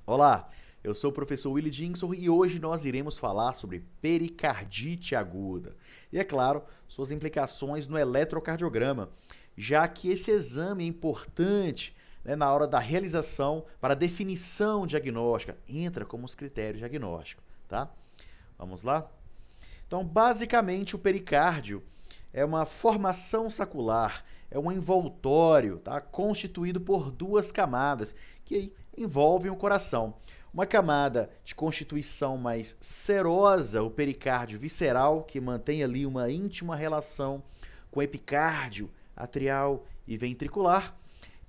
Olá, eu sou o professor Willy Dingson e hoje nós iremos falar sobre pericardite aguda. E é claro, suas implicações no eletrocardiograma, já que esse exame é importante, né, na hora da realização para a definição diagnóstica, entra como os critérios diagnósticos, tá? Vamos lá? Então, basicamente, o pericárdio é uma formação sacular, é um envoltório, tá? Constituído por duas camadas, que aí envolvem o coração. Uma camada de constituição mais serosa, o pericárdio visceral, que mantém ali uma íntima relação com o epicárdio atrial e ventricular.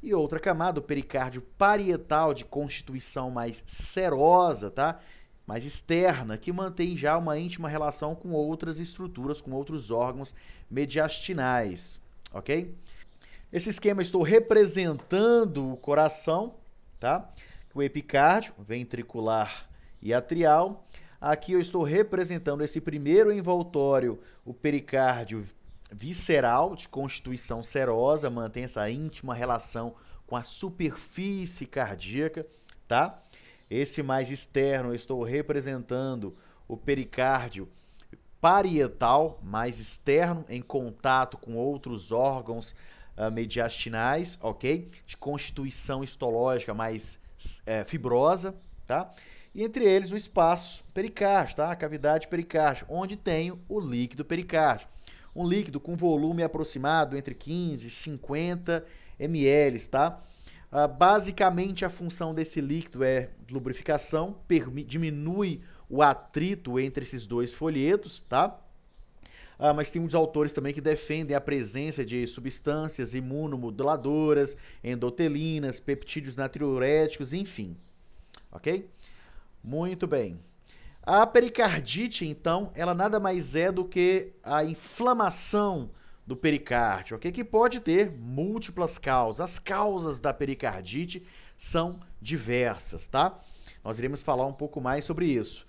E outra camada, o pericárdio parietal, de constituição mais serosa, tá? Mais externa, que mantém já uma íntima relação com outras estruturas, com outros órgãos mediastinais, ok? Esse esquema estou representando o coração, tá? O epicárdio, ventricular e atrial. Aqui eu estou representando esse primeiro envoltório, o pericárdio visceral, de constituição serosa, mantém essa íntima relação com a superfície cardíaca, tá? Esse mais externo, eu estou representando o pericárdio parietal, mais externo, em contato com outros órgãos mediastinais, ok? De constituição histológica mais fibrosa, tá? E entre eles o espaço pericárdio, tá? A cavidade pericárdio, onde tem o líquido pericárdio. Um líquido com volume aproximado entre 15 e 50 ml, tá? Basicamente, a função desse líquido é lubrificação, diminui o atrito entre esses dois folhetos, tá? Mas tem muitos autores também que defendem a presença de substâncias imunomoduladoras, endotelinas, peptídeos natriuréticos, enfim. Ok? Muito bem. A pericardite, então, ela nada mais é do que a inflamação do pericárdio, ok? Que pode ter múltiplas causas. As causas da pericardite são diversas, tá? Nós iremos falar um pouco mais sobre isso.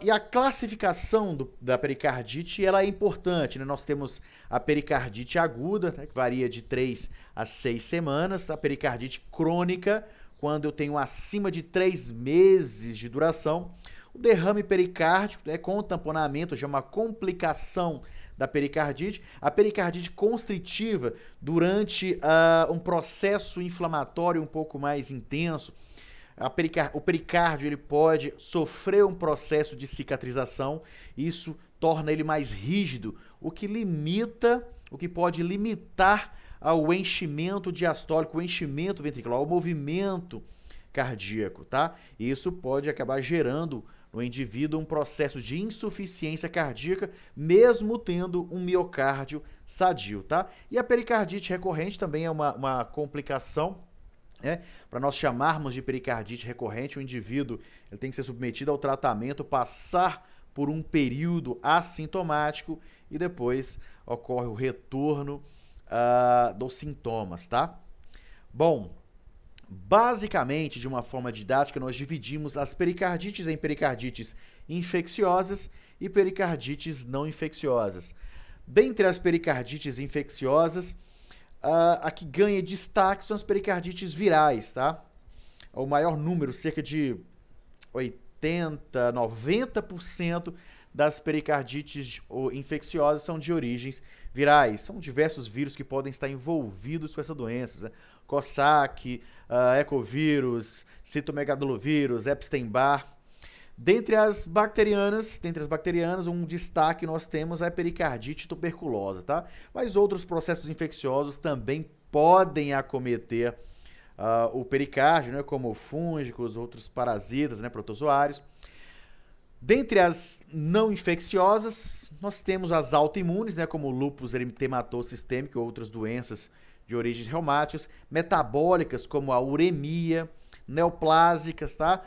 E a classificação da pericardite, ela é importante, né? Nós temos a pericardite aguda, né, que varia de 3 a 6 semanas, a pericardite crônica, quando eu tenho acima de 3 meses de duração, o derrame pericárdico, né, com tamponamento, já é uma complicação da pericardite, a pericardite constritiva durante um processo inflamatório um pouco mais intenso. O pericárdio ele pode sofrer um processo de cicatrização, isso torna ele mais rígido, o que pode limitar o enchimento diastólico, o enchimento ventricular, o movimento cardíaco, tá? E isso pode acabar gerando no indivíduo um processo de insuficiência cardíaca, mesmo tendo um miocárdio sadio, tá? E a pericardite recorrente também é uma complicação. Para nós chamarmos de pericardite recorrente, o indivíduo ele tem que ser submetido ao tratamento, passar por um período assintomático e depois ocorre o retorno dos sintomas, tá? Bom, basicamente, de uma forma didática, nós dividimos as pericardites em pericardites infecciosas e pericardites não infecciosas. Dentre as pericardites infecciosas, a que ganha destaque são as pericardites virais, tá? O maior número, cerca de 80, 90% das pericardites infecciosas são de origens virais. São diversos vírus que podem estar envolvidos com essa doença, né? Coxsackie, ecovírus, citomegalovírus, Epstein-Barr. Dentre as bacterianas, um destaque nós temos a pericardite tuberculosa, tá? Mas outros processos infecciosos também podem acometer o pericárdio, né? Como fúngicos, outros parasitas, né? Protozoários. Dentre as não infecciosas, nós temos as autoimunes, né? Como o lúpus eritematoso sistêmico e outras doenças de origens reumáticas, metabólicas como a uremia, neoplásicas, tá?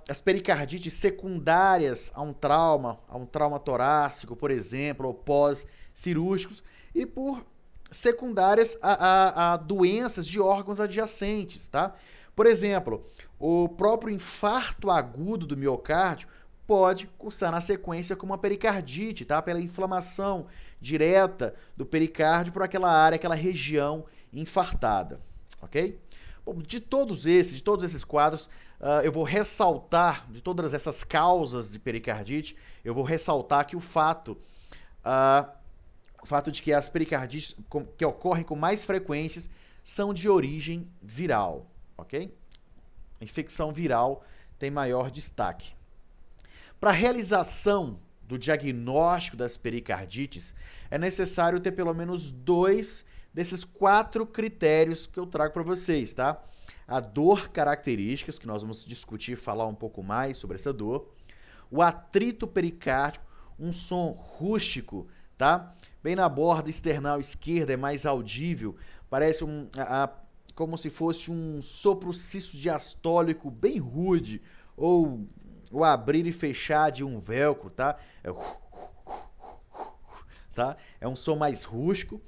As pericardites secundárias a um trauma torácico, por exemplo, ou pós-cirúrgicos, e por secundárias a doenças de órgãos adjacentes, tá? Por exemplo, o próprio infarto agudo do miocárdio pode cursar na sequência como uma pericardite, tá? Pela inflamação direta do pericárdio por aquela área, aquela região infartada, ok? Bom, de todos esses quadros, eu vou ressaltar, de todas essas causas de pericardite, eu vou ressaltar que o fato de que as pericardites que ocorrem com mais frequências são de origem viral, ok? A infecção viral tem maior destaque. Para a realização do diagnóstico das pericardites, é necessário ter pelo menos 2 desses 4 critérios que eu trago para vocês, tá? A dor características, que nós vamos discutir e falar um pouco mais sobre essa dor. O atrito pericárdico, um som rústico, tá? Bem na borda external esquerda é mais audível, parece como se fosse um sopro cisto-diastólico bem rude, ou o abrir e fechar de um velcro, tá? É um som mais rústico.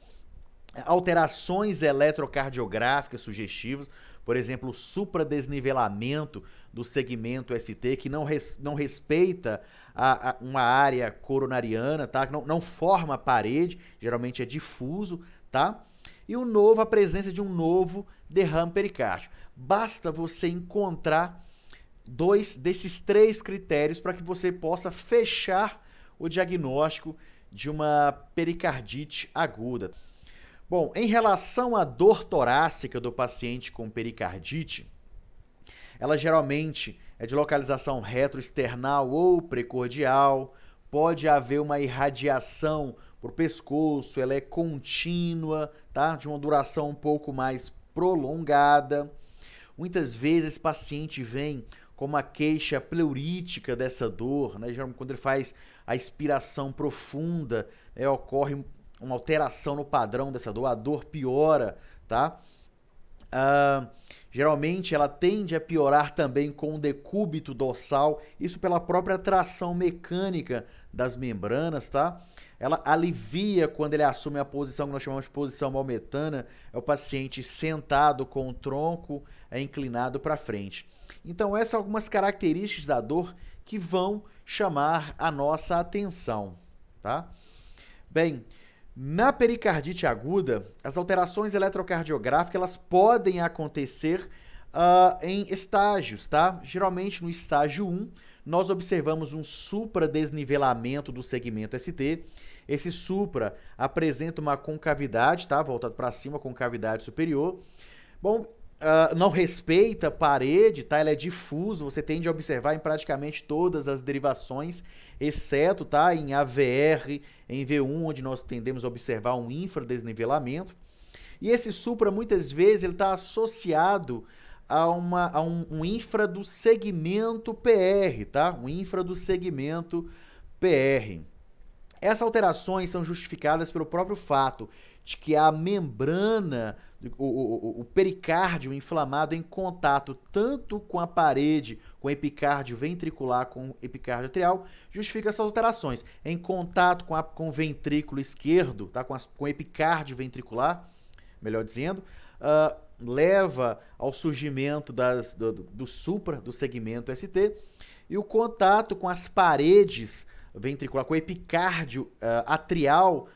Alterações eletrocardiográficas sugestivas, por exemplo, o supradesnivelamento do segmento ST, que não respeita uma área coronariana, tá? Não forma parede, geralmente é difuso, tá? E a presença de um novo derrame pericárdico. Basta você encontrar 2 desses 3 critérios para que você possa fechar o diagnóstico de uma pericardite aguda. Bom, em relação à dor torácica do paciente com pericardite, ela geralmente é de localização retroesternal ou precordial, pode haver uma irradiação por pescoço, ela é contínua, tá? De uma duração um pouco mais prolongada. Muitas vezes esse paciente vem com uma queixa pleurítica dessa dor, né? Geralmente quando ele faz a expiração profunda, ocorre uma alteração no padrão dessa dor, a dor piora, tá? Geralmente ela tende a piorar também com o decúbito dorsal, isso pela própria tração mecânica das membranas, tá? Ela alivia quando ele assume a posição que nós chamamos de posição maometana, é o paciente sentado com o tronco inclinado para frente. Então essas são algumas características da dor que vão chamar a nossa atenção, tá? Bem, na pericardite aguda, as alterações eletrocardiográficas elas podem acontecer em estágios, tá? Geralmente no estágio 1, nós observamos um supradesnivelamento do segmento ST. Esse supra apresenta uma concavidade, tá? Voltado para cima, concavidade superior. Bom, não respeita a parede, tá? Ela é difuso, você tende a observar em praticamente todas as derivações, exceto, tá? Em AVR, em V1, onde nós tendemos a observar um infradesnivelamento. E esse supra, muitas vezes, ele está associado a um infra do segmento PR, tá? Um infra do segmento PR. Essas alterações são justificadas pelo próprio fato de que a membrana, o pericárdio inflamado em contato tanto com a parede, com o epicárdio ventricular, com o epicárdio atrial, justifica essas alterações. Em contato com o ventrículo esquerdo, tá? com o epicárdio ventricular, melhor dizendo, leva ao surgimento do supra, do segmento ST, e o contato com as paredes ventricular, com o epicárdio atrial,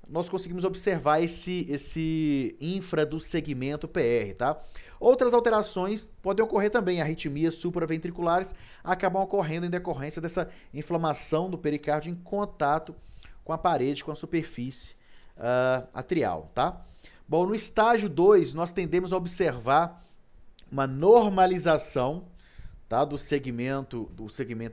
nós conseguimos observar esse infra do segmento PR, tá? Outras alterações podem ocorrer também, arritmias supraventriculares acabam ocorrendo em decorrência dessa inflamação do pericárdio em contato com a parede, com a superfície atrial, tá? Bom, no estágio 2, nós tendemos a observar uma normalização, tá, do segmento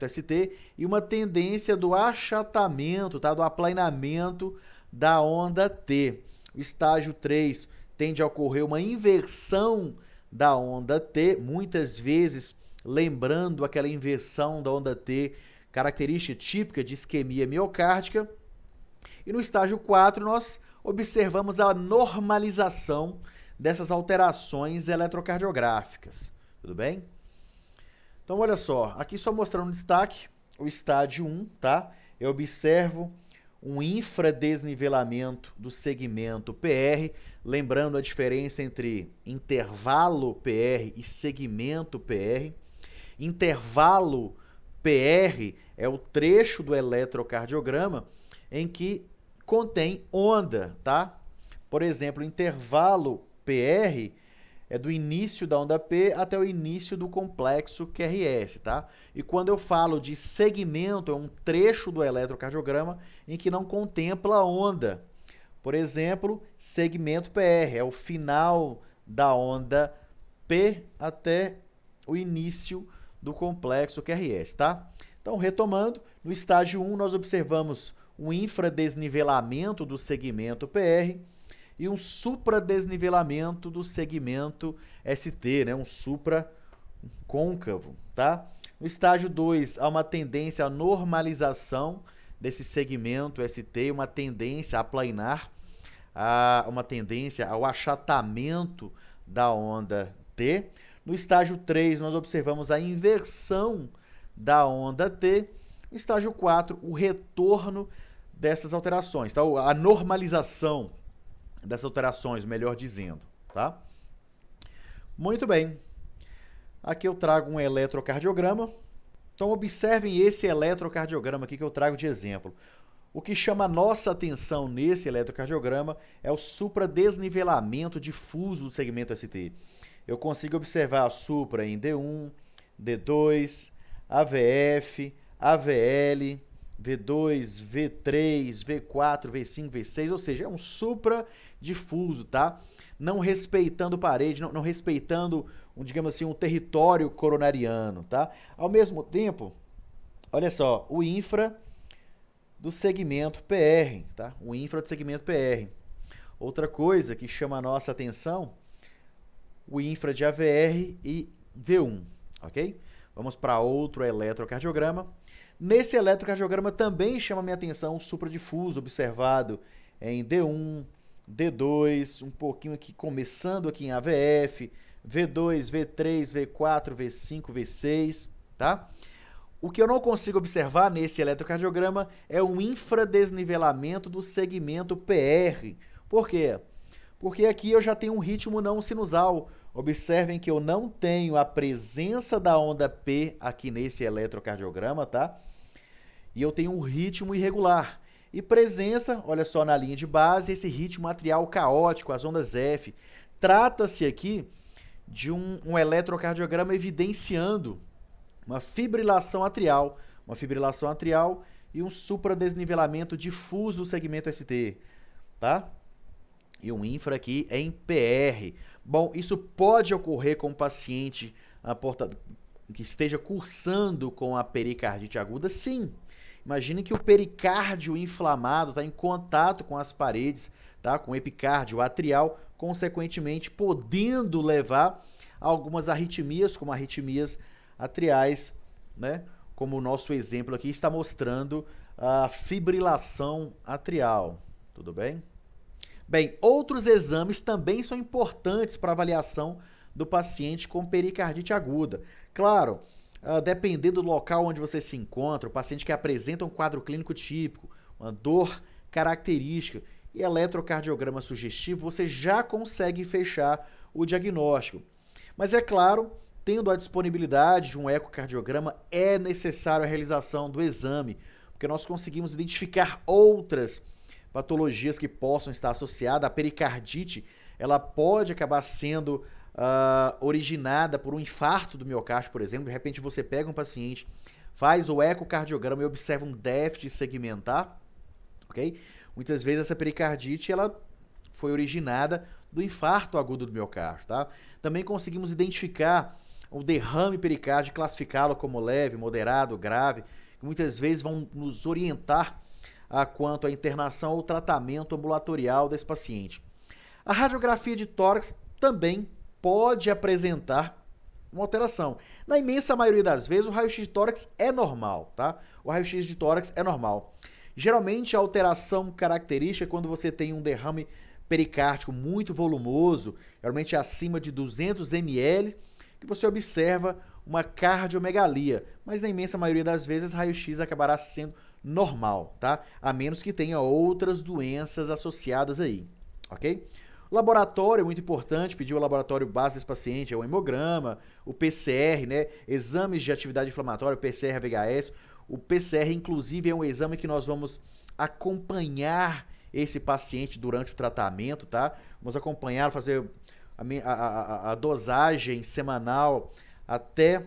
ST e uma tendência do achatamento, tá, do aplainamento da onda T. O estágio 3 tende a ocorrer uma inversão da onda T, muitas vezes lembrando aquela inversão da onda T, característica típica de isquemia miocárdica. E no estágio 4 nós observamos a normalização dessas alterações eletrocardiográficas. Tudo bem? Então, olha só, aqui só mostrando um destaque, o estágio 1, tá? Eu observo um infradesnivelamento do segmento PR, lembrando a diferença entre intervalo PR e segmento PR. Intervalo PR é o trecho do eletrocardiograma em que contém onda, tá? Por exemplo, intervalo PR é do início da onda P até o início do complexo QRS, tá? E quando eu falo de segmento, é um trecho do eletrocardiograma em que não contempla a onda. Por exemplo, segmento PR, é o final da onda P até o início do complexo QRS, tá? Então, retomando, no estágio 1 nós observamos um infradesnivelamento do segmento PR e um supradesnivelamento do segmento ST, né? Um supra côncavo, tá? No estágio 2, há uma tendência à normalização desse segmento ST, uma tendência a planar, uma tendência ao achatamento da onda T. No estágio 3, nós observamos a inversão da onda T. No estágio 4, o retorno dessas alterações, tá? A normalização dessas alterações, melhor dizendo, tá? Muito bem. Aqui eu trago um eletrocardiograma. Então, observem esse eletrocardiograma aqui que eu trago de exemplo. O que chama a nossa atenção nesse eletrocardiograma é o supradesnivelamento difuso do segmento ST. Eu consigo observar a supra em D1, D2, AVF, AVL, V2, V3, V4, V5, V6, ou seja, é um supra difuso, tá? Não respeitando parede, não respeitando, digamos assim, um território coronariano, tá? Ao mesmo tempo, olha só, o infra do segmento PR, tá? O infra do segmento PR. Outra coisa que chama a nossa atenção, o infra de AVR e V1, ok? Vamos para outro eletrocardiograma. Nesse eletrocardiograma também chama a minha atenção o supradifuso observado em D1, D2, um pouquinho aqui, começando aqui em AVF, V2, V3, V4, V5, V6, tá? O que eu não consigo observar nesse eletrocardiograma é um infradesnivelamento do segmento PR. Por quê? Porque aqui eu já tenho um ritmo não sinusal. Observem que eu não tenho a presença da onda P aqui nesse eletrocardiograma, tá? E eu tenho um ritmo irregular. E presença, olha só na linha de base, esse ritmo atrial caótico, as ondas F. Trata-se aqui de um eletrocardiograma evidenciando uma fibrilação atrial e um supradesnivelamento difuso do segmento ST, tá? E um infra aqui em PR. Bom, isso pode ocorrer com um paciente que esteja cursando com a pericardite aguda? Sim. Imagine que o pericárdio inflamado está em contato com as paredes, tá? Com o epicárdio atrial, consequentemente podendo levar a algumas arritmias, como arritmias atriais, né? Como o nosso exemplo aqui está mostrando a fibrilação atrial. Tudo bem? Bem, outros exames também são importantes para avaliação do paciente com pericardite aguda. Claro, dependendo do local onde você se encontra, o paciente que apresenta um quadro clínico típico, uma dor característica e eletrocardiograma sugestivo, você já consegue fechar o diagnóstico. Mas é claro, tendo a disponibilidade de um ecocardiograma, é necessário a realização do exame, porque nós conseguimos identificar outras patologias que possam estar associadas. A pericardite, ela pode acabar sendo originada por um infarto do miocárdio, por exemplo. De repente você pega um paciente, faz o ecocardiograma e observa um déficit segmentar, ok? Muitas vezes essa pericardite, ela foi originada do infarto agudo do miocárdio, tá? Também conseguimos identificar o derrame pericárdio, classificá-lo como leve, moderado, grave, que muitas vezes vão nos orientar quanto à internação ou tratamento ambulatorial desse paciente. A radiografia de tórax também pode apresentar uma alteração. Na imensa maioria das vezes, o raio-x de tórax é normal, tá? O raio-x de tórax é normal. Geralmente, a alteração característica é quando você tem um derrame pericárdico muito volumoso, geralmente acima de 200 ml, que você observa uma cardiomegalia. Mas na imensa maioria das vezes, raio-x acabará sendo normal, tá? A menos que tenha outras doenças associadas aí, ok? O laboratório é muito importante, pedir o laboratório base desse paciente, é o hemograma, o PCR, né? Exames de atividade inflamatória, PCR, VHS. O PCR, inclusive, é um exame que nós vamos acompanhar esse paciente durante o tratamento, tá? Vamos acompanhar, fazer a dosagem semanal até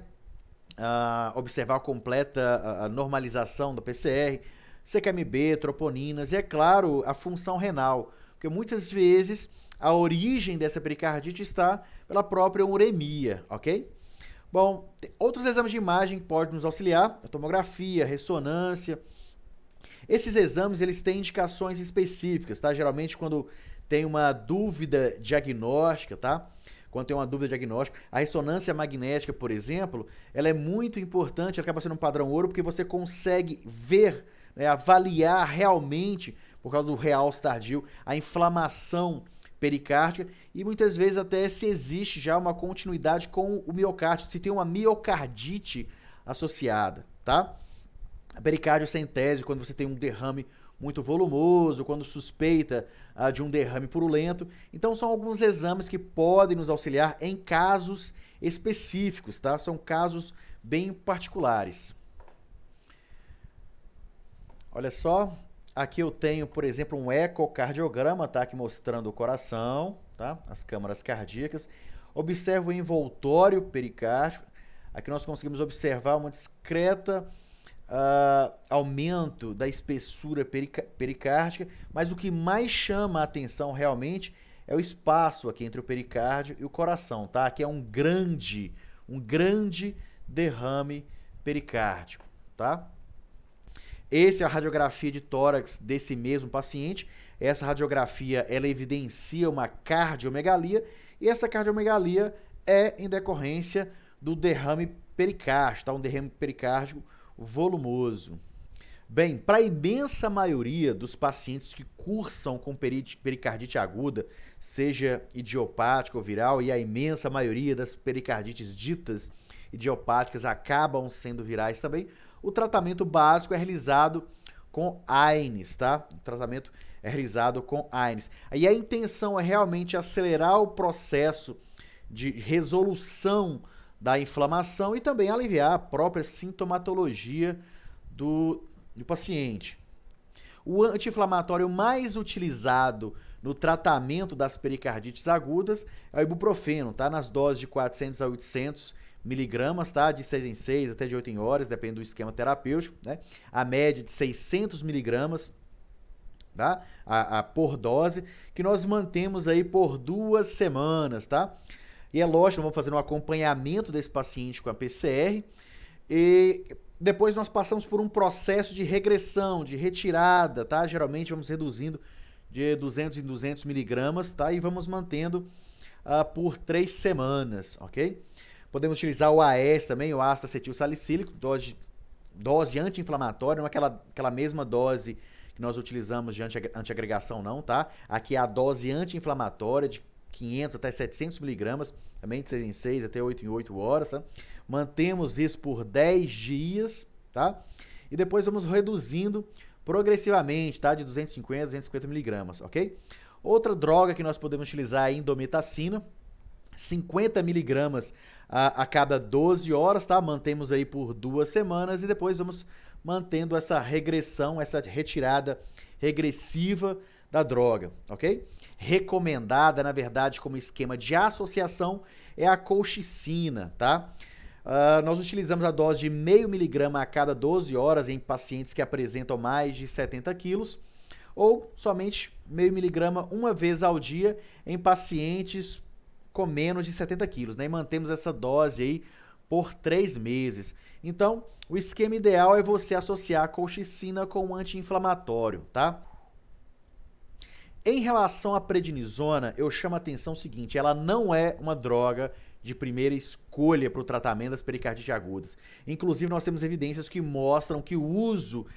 observar a completa a normalização da PCR, CKMB, troponinas e, é claro, a função renal. Porque muitas vezes a origem dessa pericardite está pela própria uremia, ok? Bom, outros exames de imagem que podem nos auxiliar, a tomografia, a ressonância. Esses exames, eles têm indicações específicas, tá? Geralmente quando tem uma dúvida diagnóstica, tá? Quando tem uma dúvida diagnóstica, a ressonância magnética, por exemplo, ela é muito importante, ela acaba sendo um padrão ouro, porque você consegue ver, né, avaliar realmente, por causa do realce tardio, a inflamação pericárdica e muitas vezes até se existe já uma continuidade com o miocárdio, se tem uma miocardite associada, tá? A pericardiocentese, quando você tem um derrame muito volumoso, quando suspeita de um derrame purulento. Então são alguns exames que podem nos auxiliar em casos específicos, tá? São casos bem particulares. Olha só, aqui eu tenho, por exemplo, um ecocardiograma, tá? Aqui mostrando o coração, tá? As câmaras cardíacas. Observa o envoltório pericárdico. Aqui nós conseguimos observar uma discreta aumento da espessura pericárdica, mas o que mais chama a atenção realmente é o espaço aqui entre o pericárdio e o coração, tá? Aqui é um grande derrame pericárdico, tá? Essa é a radiografia de tórax desse mesmo paciente. Essa radiografia, ela evidencia uma cardiomegalia e essa cardiomegalia é em decorrência do derrame pericárdico, tá? Um derrame pericárdico volumoso. Bem, para a imensa maioria dos pacientes que cursam com pericardite aguda, seja idiopática ou viral, e a imensa maioria das pericardites ditas idiopáticas acabam sendo virais também, o tratamento básico é realizado com AINES, tá? O tratamento é realizado com AINES. Aí a intenção é realmente acelerar o processo de resolução da inflamação e também aliviar a própria sintomatologia do paciente. O anti-inflamatório mais utilizado no tratamento das pericardites agudas é o ibuprofeno, tá? Nas doses de 400 a 800 miligramas, tá? De 6 em 6 até de 8 em horas, depende do esquema terapêutico, né? A média de 600 miligramas, tá? Por dose, que nós mantemos aí por 2 semanas, tá? E é lógico, vamos fazer um acompanhamento desse paciente com a PCR e depois nós passamos por um processo de regressão, de retirada, tá? Geralmente vamos reduzindo de 200 em 200 miligramas, tá? E vamos mantendo por 3 semanas, ok? Podemos utilizar o AS também, o ácido acetil salicílico, dose anti-inflamatória, não é aquela mesma dose que nós utilizamos de antiagregação não, tá? Aqui é a dose anti-inflamatória de 500 até 700 miligramas, também de 6 em 6 até 8 em 8 horas, tá? Mantemos isso por 10 dias, tá? E depois vamos reduzindo progressivamente, tá? De 250 a 250 miligramas, ok? Outra droga que nós podemos utilizar é a indometacina, 50 miligramas a cada 12 horas, tá? Mantemos aí por 2 semanas e depois vamos mantendo essa regressão, essa retirada regressiva da droga, ok? Recomendada, na verdade, como esquema de associação é a colchicina, tá? Nós utilizamos a dose de 0,5 miligrama a cada 12 horas em pacientes que apresentam mais de 70 quilos ou somente 0,5 miligrama uma vez ao dia em pacientes com menos de 70 quilos, né? E mantemos essa dose aí por 3 meses. Então, o esquema ideal é você associar a colchicina com um anti-inflamatório, tá? Em relação à prednisona, eu chamo a atenção o seguinte, ela não é uma droga de primeira escolha para o tratamento das pericardites agudas. Inclusive, nós temos evidências que mostram que o uso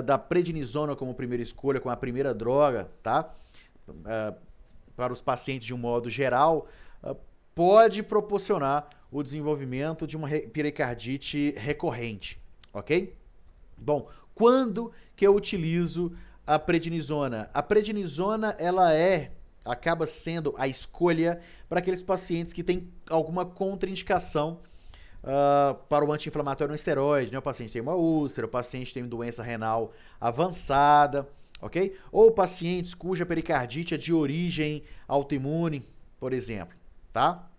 da prednisona como primeira escolha, como a primeira droga, tá? Para os pacientes de um modo geral, pode proporcionar o desenvolvimento de uma pericardite recorrente, ok? Bom, quando que eu utilizo a prednisona? A prednisona, ela acaba sendo a escolha para aqueles pacientes que têm alguma contraindicação para o anti-inflamatório não esteroide, né? O paciente tem uma úlcera, o paciente tem doença renal avançada, ok? Ou pacientes cuja pericardite é de origem autoimune, por exemplo, tá?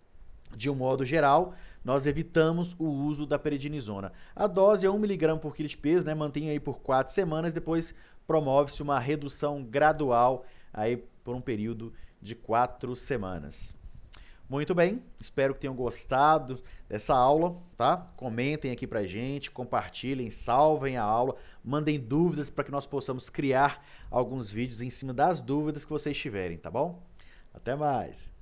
De um modo geral, nós evitamos o uso da prednisona. A dose é 1 mg por quilo de peso, né? Mantém aí por 4 semanas, depois promove-se uma redução gradual aí por um período de 4 semanas. Muito bem, espero que tenham gostado dessa aula, tá? Comentem aqui pra gente, compartilhem, salvem a aula, mandem dúvidas para que nós possamos criar alguns vídeos em cima das dúvidas que vocês tiverem, tá bom? Até mais!